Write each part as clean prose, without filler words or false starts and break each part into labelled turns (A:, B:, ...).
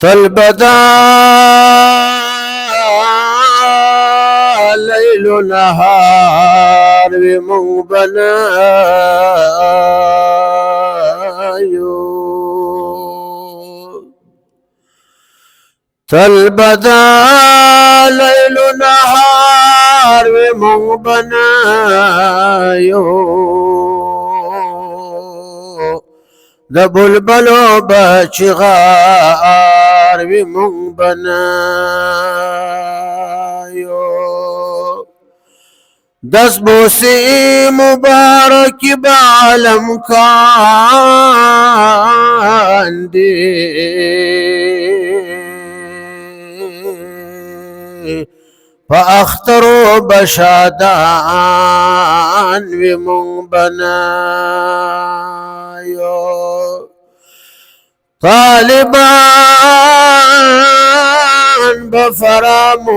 A: तलबदा लैल नहार वे मंग बनायो। तलबदा लैल नहार वे मंग बनायो। द बुलबलो बचगार वे मंग बनायो। दस बोसे मुबारक बालम कांदे फअख्तरो बशादान वे मंग बनायो। तालिबान बफरामोश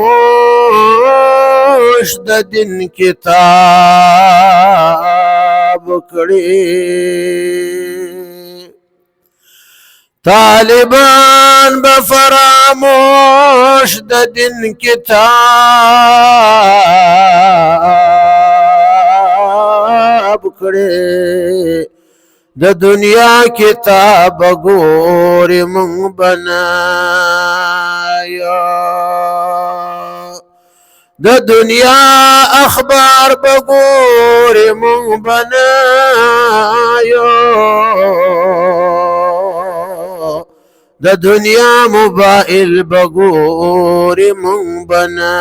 A: द दिन किताब कड़े। तालिबान बफरामोश द दिन किताब कड़े। द दुनिया किताब गोर मंग बनाया। द दुनिया अखबार बगोर मंग बनायो। द दुनिया मोबाइल बगोर मंग बनाया।